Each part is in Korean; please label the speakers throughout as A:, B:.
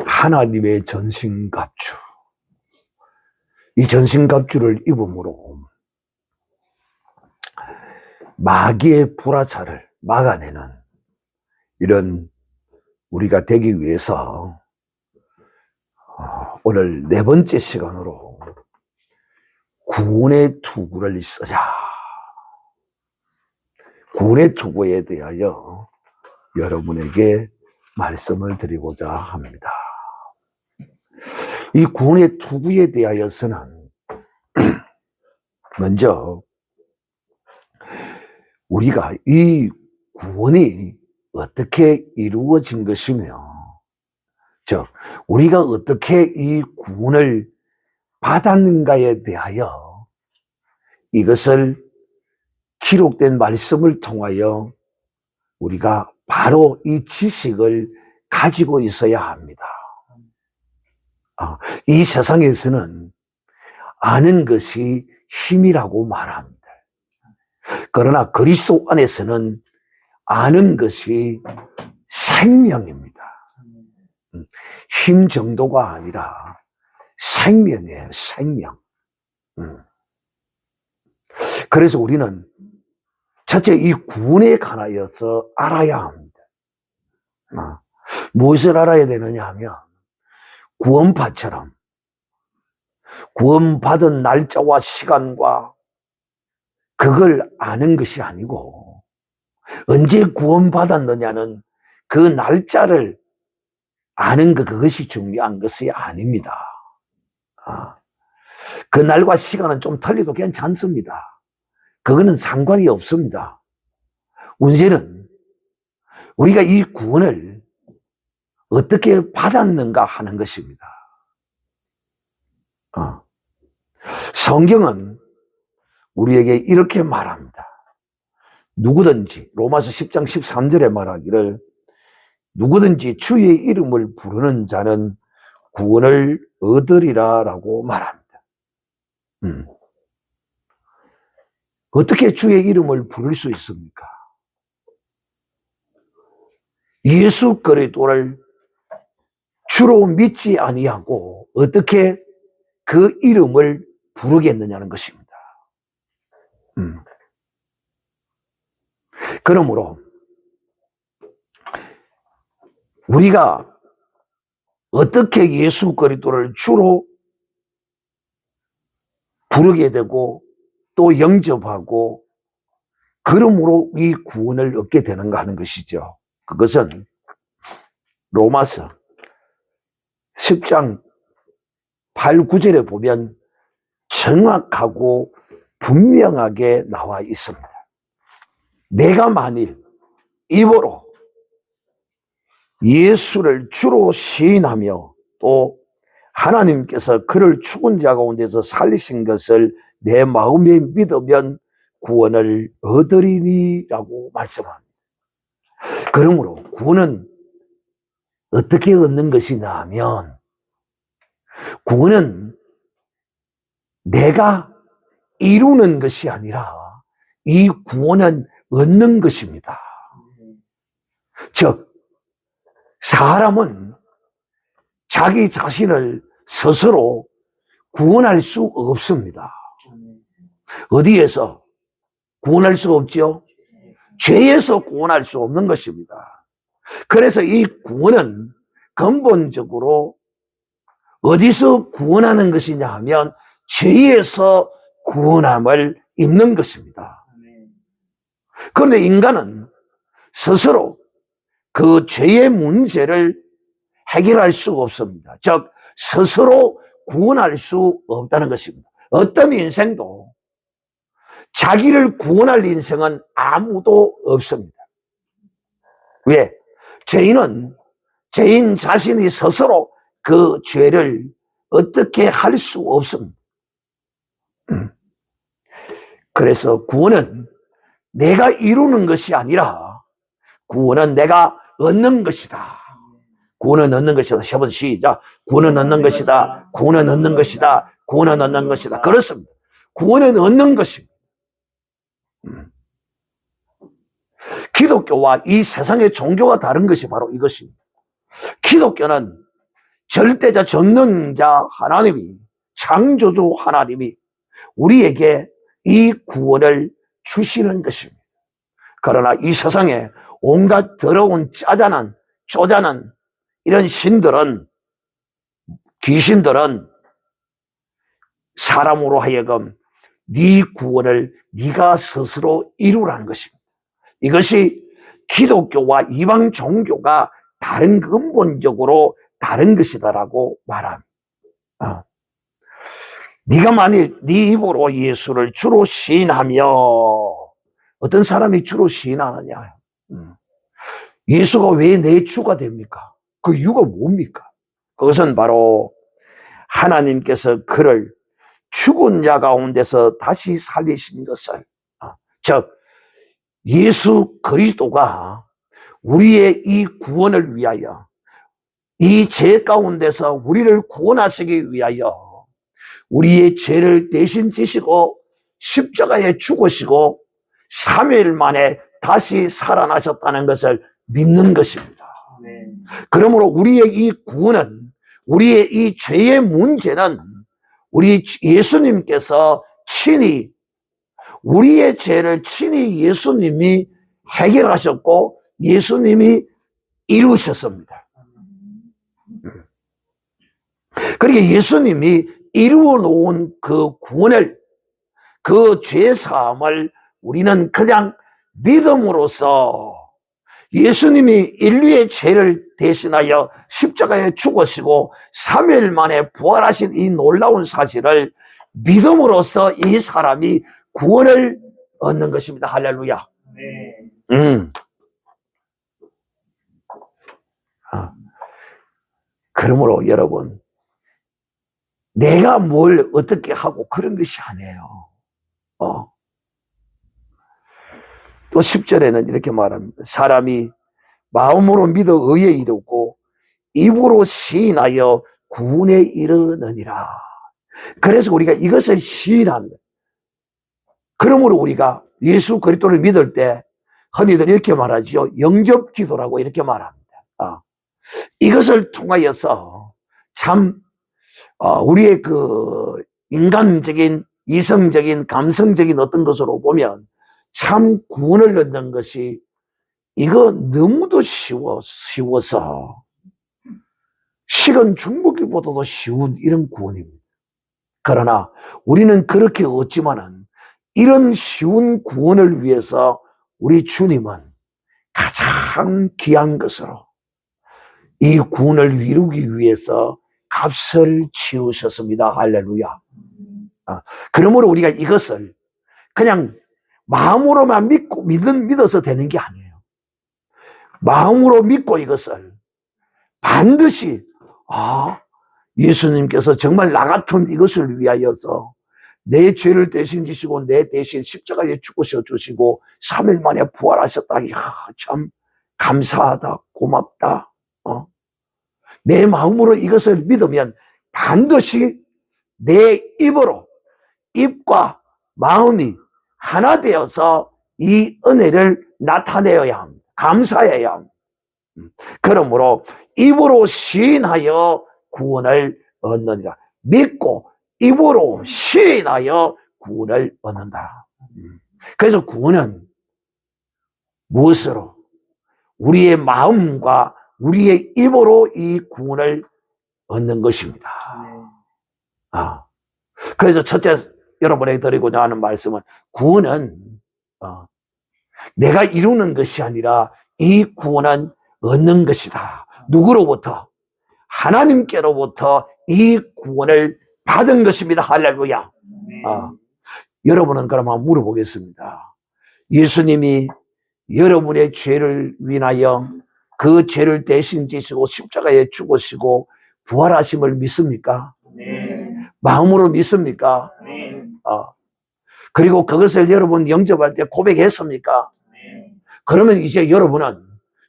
A: 하나님의 전신갑주, 이 전신갑주를 입음으로 마귀의 불화살을 막아내는 이런 우리가 되기 위해서 오늘 네 번째 시간으로 구원의 투구를 쓰자. 구원의 투구에 대하여 여러분에게 말씀을 드리고자 합니다. 이 구원의 투구에 대하여서는 먼저 우리가 이 구원이 어떻게 이루어진 것이며, 즉 우리가 어떻게 이 구원을 받았는가에 대하여 이것을 기록된 말씀을 통하여 우리가 바로 이 지식을 가지고 있어야 합니다. 이 세상에서는 아는 것이 힘이라고 말합니다. 그러나 그리스도 안에서는 아는 것이 생명입니다. 힘 정도가 아니라 생명이에요, 생명. 그래서 우리는 첫째 이 구원에 관하여서 알아야 합니다. 무엇을 알아야 되느냐 하면 구원파처럼 구원받은 날짜와 시간과 그걸 아는 것이 아니고, 언제 구원받았느냐는 그 날짜를 아는 것, 그것이 중요한 것이 아닙니다. 그 날과 시간은 좀 틀려도 괜찮습니다. 그거는 상관이 없습니다. 문제는 우리가 이 구원을 어떻게 받았는가 하는 것입니다. 성경은 우리에게 이렇게 말합니다. 누구든지, 로마서 10장 13절에 말하기를 누구든지 주의 이름을 부르는 자는 구원을 얻으리라 라고 말합니다. 어떻게 주의 이름을 부를 수 있습니까? 예수 그리스도를 주로 믿지 아니하고 어떻게 그 이름을 부르겠느냐는 것입니다. 그러므로 우리가 어떻게 예수 그리스도를 주로 부르게 되고 또 영접하고 그러므로 이 구원을 얻게 되는가 하는 것이죠. 그것은 로마서 10장 8, 9절에 보면 정확하고 분명하게 나와 있습니다. 내가 만일 입으로 예수를 주로 시인하며 또 하나님께서 그를 죽은 자 가운데서 살리신 것을 내 마음에 믿으면 구원을 얻으리니라고 말씀합니다. 그러므로 구원은 어떻게 얻는 것이냐 하면, 구원은 내가 이루는 것이 아니라 이 구원은 얻는 것입니다. 즉 사람은 자기 자신을 스스로 구원할 수 없습니다. 어디에서 구원할 수 없죠? 죄에서 구원할 수 없는 것입니다. 그래서 이 구원은 근본적으로 어디서 구원하는 것이냐 하면 죄에서 구원함을 입는 것입니다. 그런데 인간은 스스로 그 죄의 문제를 해결할 수가 없습니다. 즉 스스로 구원할 수 없다는 것입니다. 어떤 인생도 자기를 구원할 인생은 아무도 없습니다. 왜? 죄인은 죄인 자신이 스스로 그 죄를 어떻게 할 수 없습니다. 그래서 구원은 내가 이루는 것이 아니라 구원은 내가 얻는 것이다. 구원은 얻는 것이다. 세 번 시작. 구원은 얻는 것이다. 구원은 얻는 것이다. 구원은 얻는 것이다. 그렇습니다. 구원은 얻는 것입니다. 기독교와 이 세상의 종교가 다른 것이 바로 이것입니다. 기독교는 절대자 전능자 하나님이, 창조주 하나님이 우리에게 이 구원을 주시는 것입니다. 그러나 이 세상에 온갖 더러운 짜잔한 쪼잔한 이런 신들은, 귀신들은 사람으로 하여금 네 구원을 네가 스스로 이루라는 것입니다. 이것이 기독교와 이방 종교가 다른, 근본적으로 다른 것이다라고 말합니다. 네가 만일 네 입으로 예수를 주로 시인하며, 어떤 사람이 주로 시인하느냐? 예수가 왜 내 주가 됩니까? 그 이유가 뭡니까? 그것은 바로 하나님께서 그를 죽은 자 가운데서 다시 살리신 것을, 즉 예수 그리스도가 우리의 이 구원을 위하여, 이 죄 가운데서 우리를 구원하시기 위하여 우리의 죄를 대신 지시고 십자가에 죽으시고 3일 만에 다시 살아나셨다는 것을 믿는 것입니다. 그러므로 우리의 이 구원은, 우리의 이 죄의 문제는 우리 예수님께서 친히, 우리의 죄를 친히 예수님이 해결하셨고 예수님이 이루셨습니다. 그러니까 예수님이 이루어 놓은 그 구원을, 그 죄사함을 우리는 그냥 믿음으로써, 예수님이 인류의 죄를 대신하여 십자가에 죽으시고 3일 만에 부활하신 이 놀라운 사실을 믿음으로써 이 사람이 구원을 얻는 것입니다. 할렐루야. 그러므로 여러분, 내가 뭘 어떻게 하고 그런 것이 아니에요. 또 10절에는 이렇게 말합니다. 사람이 마음으로 믿어 의에 이르고 입으로 시인하여 구원에 이르느니라. 그래서 우리가 이것을 시인합니다. 그러므로 우리가 예수 그리스도를 믿을 때 흔히들 이렇게 말하죠. 영접 기도라고 이렇게 말합니다. 이것을 통하여서 참 우리의 그 인간적인, 이성적인, 감성적인 어떤 것으로 보면 참 구원을 얻는 것이, 이거 너무도 쉬워서 식은 죽먹기보다도 쉬운 이런 구원입니다. 그러나 우리는 그렇게 얻지만은 이런 쉬운 구원을 위해서 우리 주님은 가장 귀한 것으로 이 구원을 이루기 위해서 값을 치르셨습니다. 할렐루야. 그러므로 우리가 이것을 그냥 마음으로만 믿어서 되는 게 아니에요. 마음으로 믿고 이것을 반드시, 예수님께서 정말 나 같은 이것을 위하여서 내 죄를 대신 지시고 내 대신 십자가에 죽으셔 주시고 3일 만에 부활하셨다. 이야, 참 감사하다, 고맙다. 내 마음으로 이것을 믿으면 반드시 내 입으로, 입과 마음이 하나 되어서 이 은혜를 나타내어야 합니다. 감사해야 합니다. 그러므로 입으로 시인하여 구원을 얻느니라. 믿고 입으로 시인하여 구원을 얻는다. 그래서 구원은 무엇으로? 우리의 마음과 우리의 입으로 이 구원을 얻는 것입니다. 그래서 첫째 여러분에게 드리고자 하는 말씀은, 구원은 내가 이루는 것이 아니라 이 구원은 얻는 것이다. 누구로부터? 하나님께로부터 이 구원을 받은 것입니다. 할렐루야. 여러분은 그럼 한번 물어보겠습니다. 예수님이 여러분의 죄를 위하여 그 죄를 대신 지시고 십자가에 죽으시고 부활하심을 믿습니까?
B: 네.
A: 마음으로 믿습니까?
B: 네.
A: 그리고 그것을 여러분 영접할 때 고백했습니까?
B: 네.
A: 그러면 이제 여러분은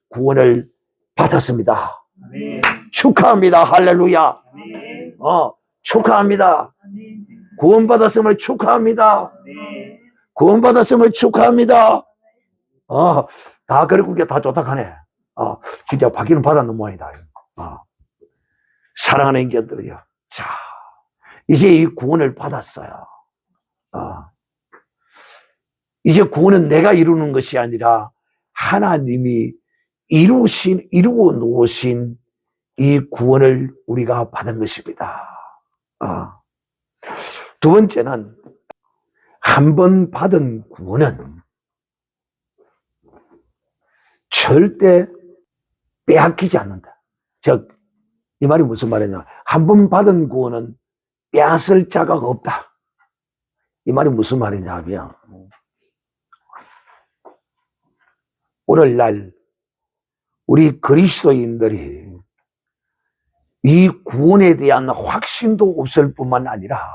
A: 구원을 받았습니다.
B: 네.
A: 축하합니다. 할렐루야.
B: 네.
A: 축하합니다.
B: 네.
A: 구원받았음을 축하합니다.
B: 네.
A: 구원받았음을 축하합니다. 다 그렇게 다 좋다 하네. 진짜 받기는 받았는 모양이다. 사랑하는 형제들이요. 자, 이제 이 구원을 받았어요. 이제 구원은 내가 이루는 것이 아니라 하나님이 이루어 놓으신 이 구원을 우리가 받은 것입니다. 두 번째는 한 번 받은 구원은 절대 빼앗기지 않는다. 즉, 이 말이 무슨 말이냐? 한 번 받은 구원은 빼앗을 자가 없다. 이 말이 무슨 말이냐 하면, 오늘날 우리 그리스도인들이 이 구원에 대한 확신도 없을 뿐만 아니라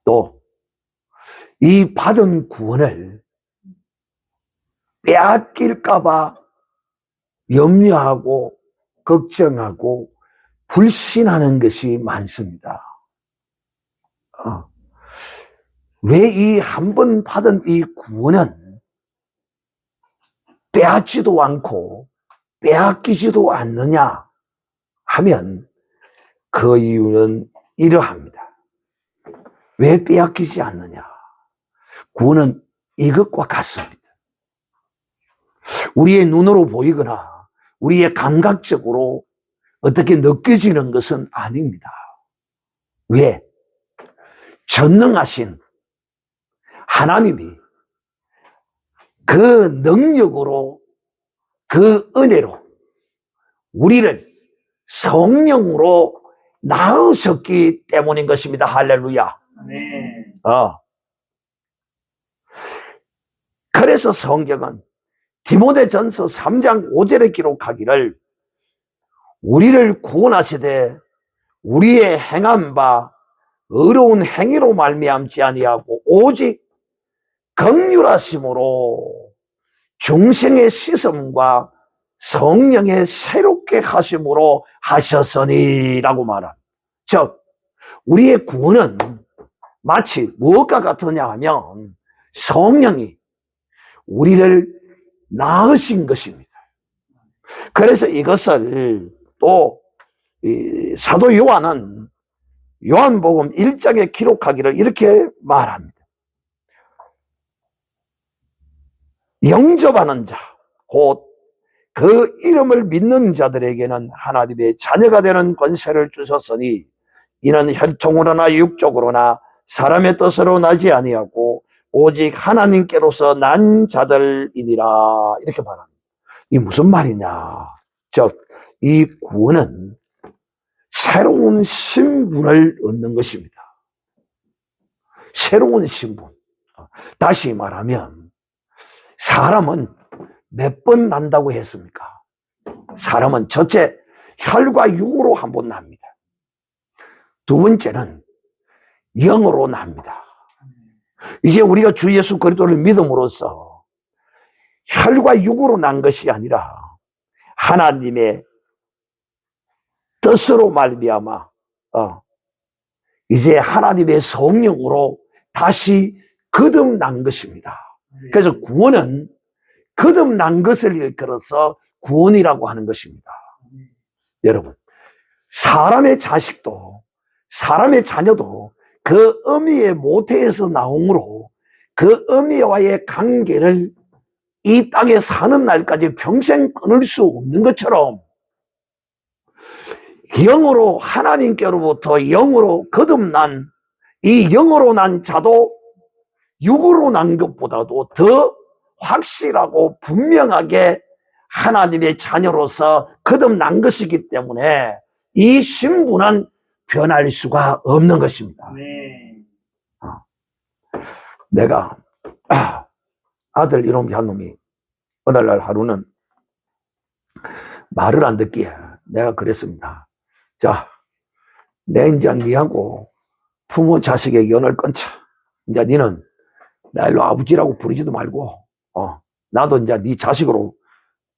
A: 또 이 받은 구원을 빼앗길까봐 염려하고 걱정하고 불신하는 것이 많습니다. 왜 이 한 번 받은 이 구원은 빼앗지도 않고 빼앗기지도 않느냐 하면 그 이유는 이러합니다. 왜 빼앗기지 않느냐? 구원은 이것과 같습니다. 우리의 눈으로 보이거나 우리의 감각적으로 어떻게 느껴지는 것은 아닙니다. 왜? 전능하신 하나님이 그 능력으로, 그 은혜로 우리를 성령으로 낳으셨기 때문인 것입니다. 할렐루야.
B: 네.
A: 그래서 성경은 디모데전서 3장 5절에 기록하기를 우리를 구원하시되 우리의 행한 바 의로운 행위로 말미암지 아니하고 오직 긍휼하심으로 중생의 씻음과 성령의 새롭게 하심으로 하셨으니라고 말합니다. 즉 우리의 구원은 마치 무엇과 같으냐 하면 성령이 우리를 낳으신 것입니다. 그래서 이것을 또 사도 요한은 요한복음 1장에 기록하기를 이렇게 말합니다. 영접하는 자, 곧 그 이름을 믿는 자들에게는 하나님의 자녀가 되는 권세를 주셨으니 이는 혈통으로나 육적으로나 사람의 뜻으로 나지 아니하고 오직 하나님께로서 난 자들이니라 이렇게 말합니다. 이 무슨 말이냐? 즉 이 구원은 새로운 신분을 얻는 것입니다. 새로운 신분. 다시 말하면 사람은 몇 번 난다고 했습니까? 사람은 첫째 혈과 육으로 한 번 납니다. 두 번째는 영으로 납니다. 이제 우리가 주 예수 그리스도를 믿음으로써 혈과 육으로 난 것이 아니라 하나님의 뜻으로 말미암아 이제 하나님의 성령으로 다시 거듭난 것입니다. 그래서 구원은 거듭난 것을 일컬어서 구원이라고 하는 것입니다. 여러분, 사람의 자식도 사람의 자녀도 그 어미의 모태에서 나오므로 그 어미와의 관계를 이 땅에 사는 날까지 평생 끊을 수 없는 것처럼 영으로 하나님께로부터 영으로 거듭난 이 영으로 난 자도 육으로 난 것보다도 더 확실하고 분명하게 하나님의 자녀로서 거듭난 것이기 때문에 이 신분은 변할 수가 없는 것입니다.
B: 네.
A: 내가 아들 이놈이 한 놈이 어느 날 하루는 말을 안 듣기에 내가 그랬습니다. 자, 내 이제 니하고 부모 자식의 연을 끊자. 이제 니는 나 일로 아버지라고 부르지도 말고 나도 이제 네 자식으로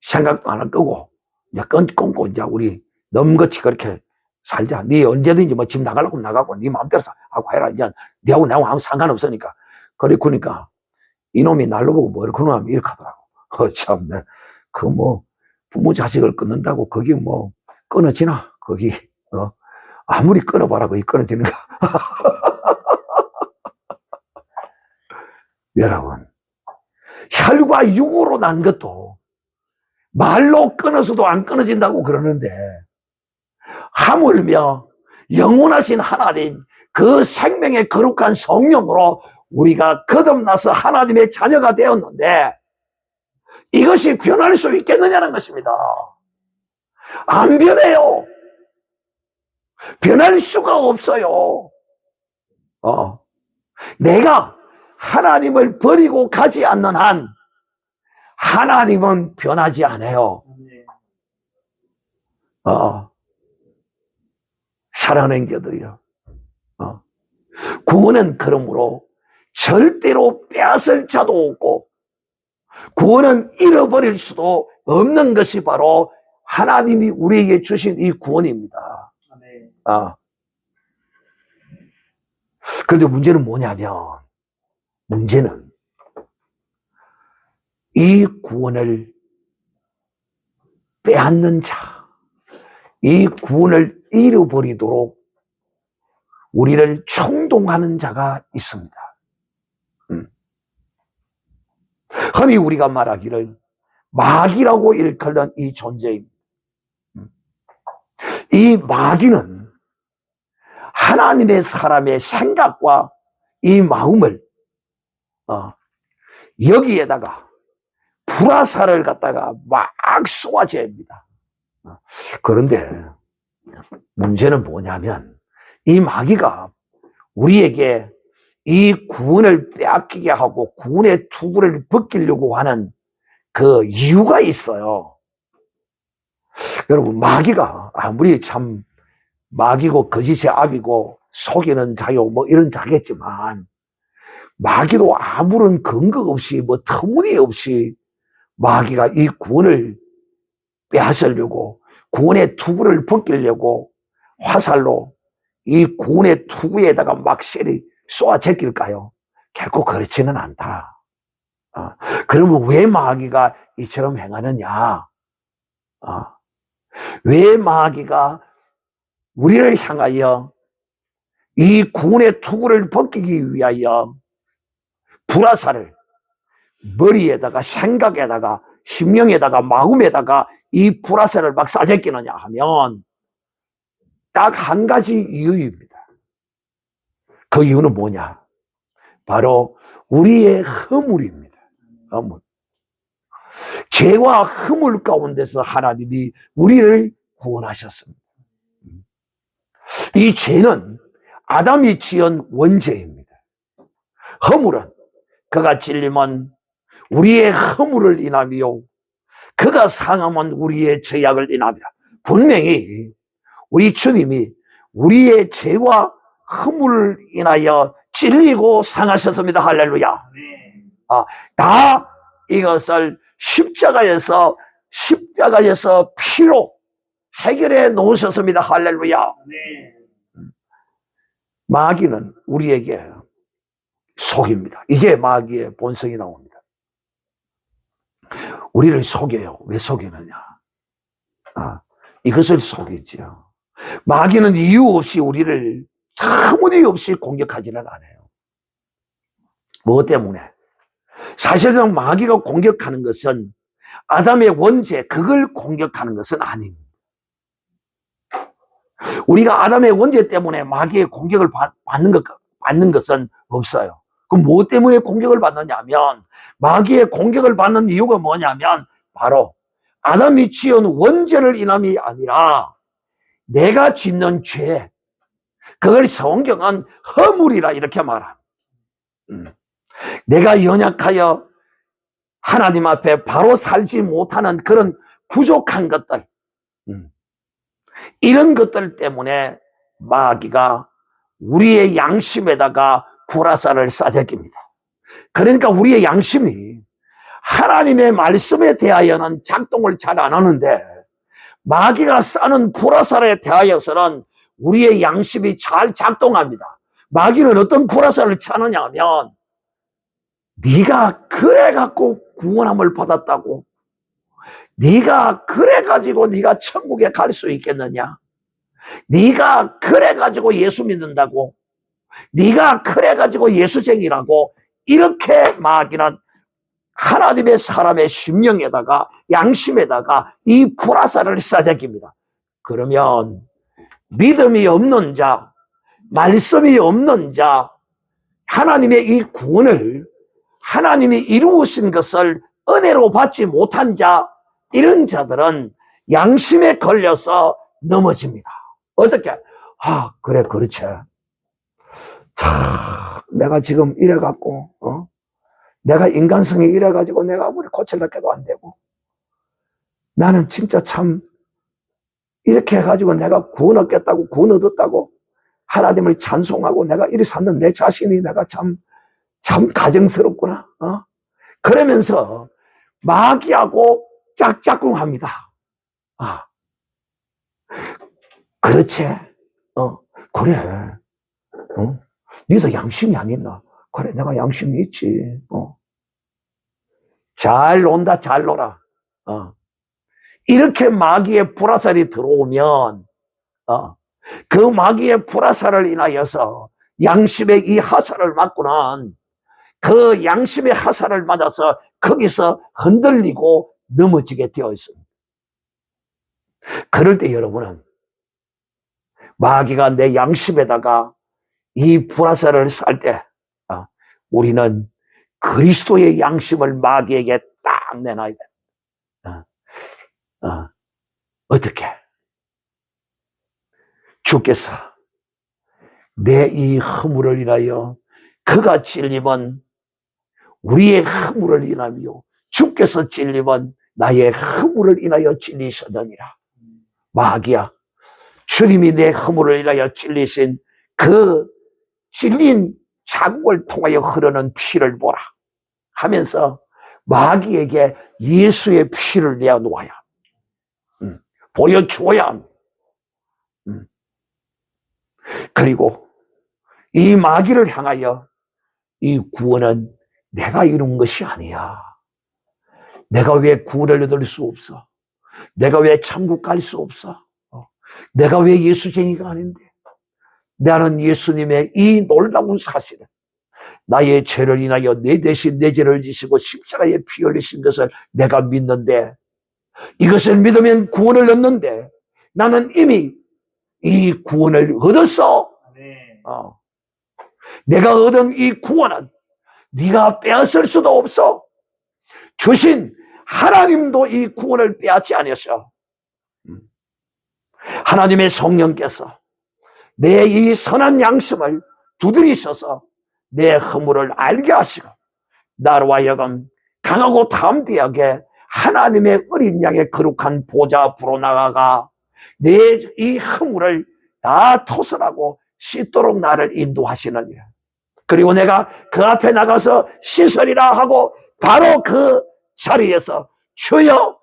A: 생각도 안 할 거고 이제 끊고 이제 우리 넘같이 그렇게 살자. 네 언제든지 뭐 집 나가려고 나가고 네 마음대로 하고 해라. 이제 니하고 나하고 아무 상관없으니까. 그러니까 이놈이 날로 보고 뭐 이렇게 하면 이렇게 하더라고. 참네. 그 뭐 부모 자식을 끊는다고 거기 뭐 끊어지나? 거기 아무리 끊어봐라 거의 끊어지는가. 여러분, 혈과 육으로 난 것도 말로 끊어서도 안 끊어진다고 그러는데, 하물며 영원하신 하나님, 그 생명의 거룩한 성령으로 우리가 거듭나서 하나님의 자녀가 되었는데, 이것이 변할 수 있겠느냐는 것입니다. 안 변해요. 변할 수가 없어요. 내가 하나님을 버리고 가지 않는 한 하나님은 변하지 않아요. 사랑하는 자들이요. 구원은 그러므로 절대로 빼앗을 자도 없고 구원은 잃어버릴 수도 없는 것이 바로 하나님이 우리에게 주신 이 구원입니다. 그런데 문제는 뭐냐면, 문제는 이 구원을 빼앗는 자, 이 구원을 잃어버리도록 우리를 충동하는 자가 있습니다. 흔히 우리가 말하기를 마귀라고 일컫는 이 존재입니다. 이 마귀는 하나님의 사람의 생각과 이 마음을 여기에다가 불화살을 갖다가 막 쏘아댑니다. 그런데 문제는 뭐냐면, 이 마귀가 우리에게 이 구원을 빼앗기게 하고 구원의 투구를 벗기려고 하는 그 이유가 있어요. 여러분, 마귀가 아무리 참 마귀고 거짓의 압이고 속이는 자요 뭐 이런 자겠지만, 마귀도 아무런 근거 없이 뭐 터무니없이 마귀가 이 구원을 빼앗으려고, 구원의 투구를 벗기려고 화살로 이 구원의 투구에다가 막 쏘아 제낄까요? 결코 그렇지는 않다. 그러면 왜 마귀가 이처럼 행하느냐? 왜 마귀가 우리를 향하여 이 구원의 투구를 벗기기 위하여 불화살을 머리에다가 생각에다가 심령에다가 마음에다가 이 불화살을 막 쏴제끼느냐 하면 딱 한 가지 이유입니다. 그 이유는 뭐냐? 바로 우리의 허물입니다. 허물. 죄와 허물 가운데서 하나님이 우리를 구원하셨습니다. 이 죄는 아담이 지은 원죄입니다. 허물은 그가 찔림은 우리의 허물을 인하며 그가 상함은 우리의 죄악을 인합니다. 분명히 우리 주님이 우리의 죄와 허물을 인하여 찔리고 상하셨습니다. 할렐루야. 다 이것을 십자가에서 피로 해결해 놓으셨습니다. 할렐루야. 마귀는 우리에게 속입니다. 이제 마귀의 본성이 나옵니다. 우리를 속여요. 왜 속이느냐? 이것을 속이죠. 마귀는 이유 없이 우리를 터무니없이 공격하지는 않아요. 뭐 때문에? 사실상 마귀가 공격하는 것은 아담의 원죄, 그걸 공격하는 것은 아닙니다. 우리가 아담의 원죄 때문에 마귀의 공격을 받는 것은 없어요. 그럼 뭐 때문에 공격을 받느냐면, 마귀의 공격을 받는 이유가 뭐냐면 바로 아담이 지은 원죄를 인함이 아니라 내가 짓는 죄, 그걸 성경은 허물이라 이렇게 말합니다. 내가 연약하여 하나님 앞에 바로 살지 못하는 그런 부족한 것들, 이런 것들 때문에 마귀가 우리의 양심에다가 불화살을 쏴제낍니다. 그러니까 우리의 양심이 하나님의 말씀에 대하여는 작동을 잘 안 하는데, 마귀가 쏴는 불화살에 대하여서는 우리의 양심이 잘 작동합니다. 마귀는 어떤 불화살을 차느냐 하면, 네가 그래갖고 구원함을 받았다고, 네가 그래가지고 네가 천국에 갈 수 있겠느냐, 네가 그래가지고 예수 믿는다고, 네가 그래가지고 예수쟁이라고 이렇게 마귀는 하나님의 사람의 심령에다가 양심에다가 이 불화살을 쏴대깁니다. 그러면 믿음이 없는 자, 말씀이 없는 자, 하나님의 이 구원을 하나님이 이루신 것을 은혜로 받지 못한 자, 이런 자들은 양심에 걸려서 넘어집니다. 어떻게? 그래, 그렇지. 참, 내가 지금 이래갖고, 내가 인간성이 이래가지고 내가 아무리 고칠라해도 안 되고, 나는 진짜 참, 이렇게 해가지고 내가 구원 얻겠다고, 구원 얻었다고, 하나님을 찬송하고 내가 이리 샀는 내 자신이 내가 참 가정스럽구나. 그러면서 마귀하고 짝짝꿍합니다. 그렇지. 그래. 너도 양심이 안 있나? 그래, 내가 양심이 있지. 잘 논다, 잘 놀아. 이렇게 마귀의 불화살이 들어오면, 그 마귀의 불화살을 인하여서 양심의 이 화살을 맞고는 그 양심의 화살을 맞아서 거기서 흔들리고 넘어지게 되어 있습니다. 그럴 때 여러분은 마귀가 내 양심에다가 이 불화살을 쌀 때 우리는 그리스도의 양심을 마귀에게 딱 내놔야 돼. 어떻게? 주께서 내 이 허물을 인하여 그가 찔림은 우리의 허물을 인하여 주께서 찔림은 나의 허물을 인하여 찔리셨느니라. 마귀야, 주님이 내 허물을 인하여 찔리신 그 찔린 자국을 통하여 흐르는 피를 보라 하면서 마귀에게 예수의 피를 내어놓아야 보여줘야 합니다. 그리고 이 마귀를 향하여 이 구원은 내가 이룬 것이 아니야. 내가 왜 구원을 얻을 수 없어? 내가 왜 천국 갈 수 없어? 내가 왜 예수쟁이가 아닌데? 나는 예수님의 이 놀라운 사실을, 나의 죄를 인하여 내 대신 내 죄를 지시고 십자가에 피 흘리신 것을 내가 믿는데, 이것을 믿으면 구원을 얻는데 나는 이미 이 구원을 얻었어. 내가 얻은 이 구원은 네가 빼앗을 수도 없어. 주신 하나님도 이 구원을 빼앗지 않으셔. 하나님의 성령께서 내 이 선한 양심을 두드리셔서 내 허물을 알게 하시고 나로 하여금 강하고 담대하게 하나님의 어린 양의 거룩한 보좌 앞으로 나아가 내 이 허물을 다 토설하고 씻도록 나를 인도하시느니라. 그리고 내가 그 앞에 나가서 씻으리라 하고 바로 그 자리에서 주여,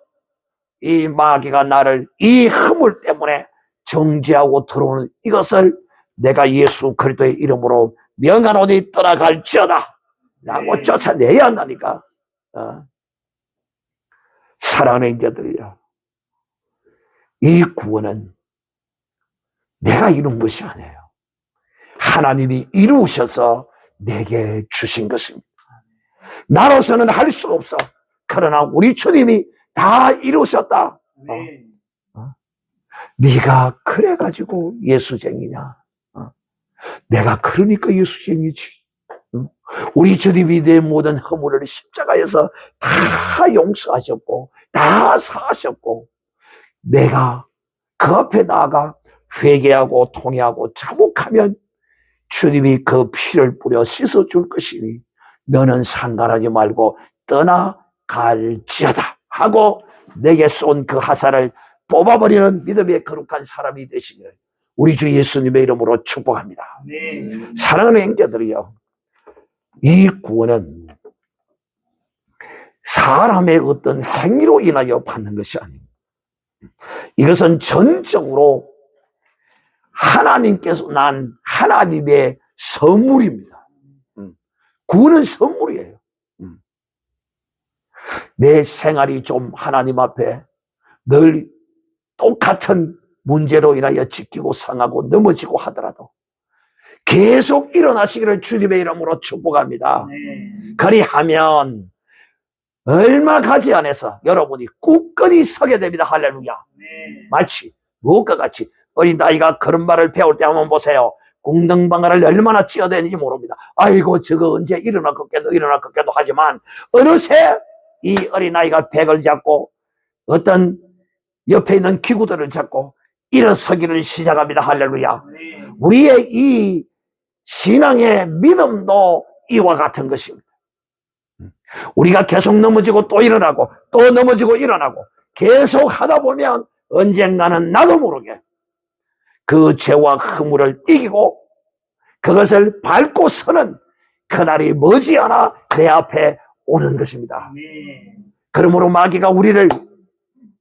A: 이 마귀가 나를 이 허물 때문에 정죄하고 들어오는 이것을 내가 예수 그리스도의 이름으로 명하노니 떠나갈지어다 라고 쫓아내야 한다니까. 사랑하는 형제들이여, 이 구원은 내가 이룬 것이 아니에요. 하나님이 이루셔서 내게 주신 것입니다. 나로서는 할 수 없어. 그러나 우리 주님이 다 이루셨다. 네가 그래가지고 예수쟁이냐? 내가 그러니까 예수쟁이지. 우리 주님이 내 모든 허물을 십자가에서 다 용서하셨고 다 사하셨고, 내가 그 앞에 나아가 회개하고 통회하고 자복하면 주님이 그 피를 뿌려 씻어줄 것이니 너는 상관하지 말고 떠나갈지어다 하고 내게 쏜 그 화살을 뽑아버리는 믿음의 거룩한 사람이 되시기를 우리 주 예수님의 이름으로 축복합니다. 사랑하는 형제들이여, 이 구원은 사람의 어떤 행위로 인하여 받는 것이 아닙니다. 이것은 전적으로 하나님께서 난 하나님의 선물입니다. 구원은 선물이에요. 내 생활이 좀 하나님 앞에 늘 똑같은 문제로 인하여 지키고 상하고 넘어지고 하더라도 계속 일어나시기를 주님의 이름으로 축복합니다. 그리하면 얼마 가지 않아서 여러분이 굳건히 서게 됩니다. 할렐루야. 마치 무엇과 같이 어린아이가 걸음마를 배울 때 한번 보세요. 궁등방아를 얼마나 찧어대는지 모릅니다. 아이고 저거 언제 일어날 것겠노 하지만 어느새 이 어린아이가 백을 잡고 어떤 옆에 있는 기구들을 잡고 일어서기를 시작합니다. 할렐루야. 우리의 이 신앙의 믿음도 이와 같은 것입니다. 우리가 계속 넘어지고 또 일어나고 또 넘어지고 일어나고 계속 하다 보면 언젠가는 나도 모르게 그 죄와 허물을 이기고 그것을 밟고 서는 그날이 머지않아 내 앞에 오는 것입니다. 그러므로 마귀가 우리를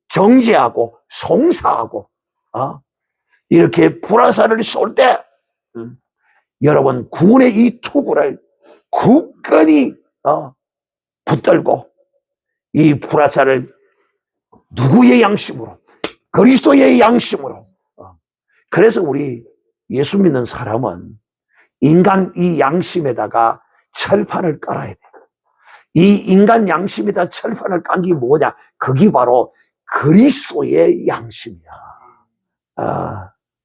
A: 정죄하고 송사하고 이렇게 불화살을 쏠 때 여러분 구원의 이 투구를 굳건히 붙들고 이 불화살을 누구의 양심으로? 그리스도의 양심으로. 그래서 우리 예수 믿는 사람은 인간 이 양심에다가 철판을 깔아야 돼. 이 인간 양심에다 철판을 깐 게 뭐냐? 그게 바로 그리스도의 양심이야.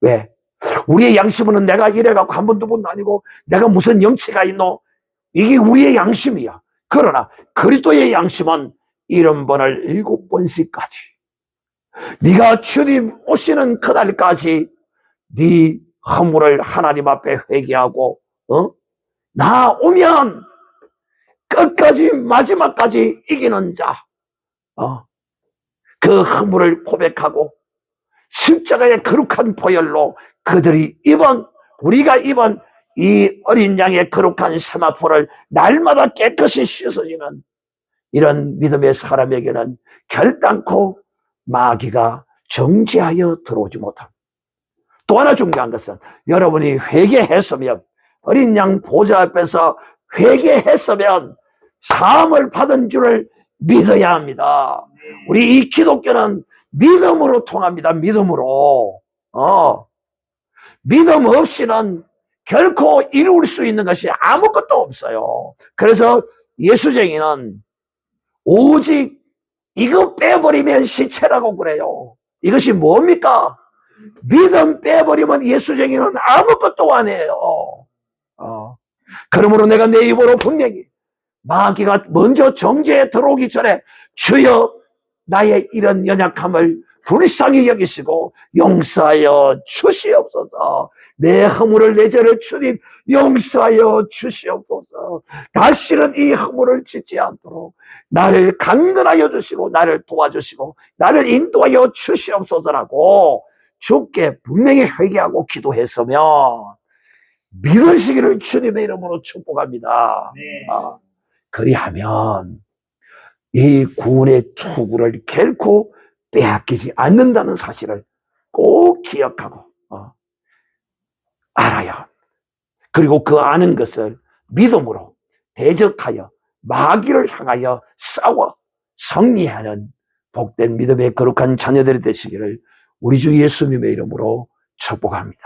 A: 왜? 우리의 양심은 내가 이래갖고 한 번, 두 번도 아니고 내가 무슨 영치가 있노? 이게 우리의 양심이야. 그러나 그리스도의 양심은 70번을 7번씩까지 네가 주님 오시는 그날까지 네 허물을 하나님 앞에 회개하고 나 오면 끝까지 마지막까지 이기는 자 그 허물을 고백하고 십자가의 거룩한 보혈로 그들이 우리가 입은 이 어린 양의 거룩한 세마포를 날마다 깨끗이 씻어지는 이런 믿음의 사람에게는 결단코 마귀가 정죄하여 들어오지 못합니다. 또 하나 중요한 것은 여러분이 회개했으면 어린 양 보좌 앞에서 회개했으면 사함을 받은 줄을 믿어야 합니다. 우리 이 기독교는 믿음으로 통합니다. 믿음으로. 믿음 없이는 결코 이룰 수 있는 것이 아무것도 없어요. 그래서 예수쟁이는 오직 이거 빼버리면 시체라고 그래요. 이것이 뭡니까? 믿음 빼버리면 예수쟁이는 아무것도 안 해요. 그러므로 내가 내 입으로 분명히 마귀가 먼저 정죄에 들어오기 전에 주여 나의 이런 연약함을 불쌍히 여기시고 용서하여 주시옵소서. 내 허물을 내 죄를 주님 용서하여 주시옵소서. 다시는 이 허물을 짓지 않도록 나를 강건하여 주시고 나를 도와주시고 나를 인도하여 주시옵소서라고 주께 분명히 회개하고 기도했으면 믿으시기를 주님의 이름으로 축복합니다. 그리하면 이 구원의 투구를 결코 빼앗기지 않는다는 사실을 꼭 기억하고 알아야 합니다. 그리고 그 아는 것을 믿음으로 대적하여 마귀를 향하여 싸워 승리하는 복된 믿음의 거룩한 자녀들이 되시기를 우리 주 예수님의 이름으로 축복합니다.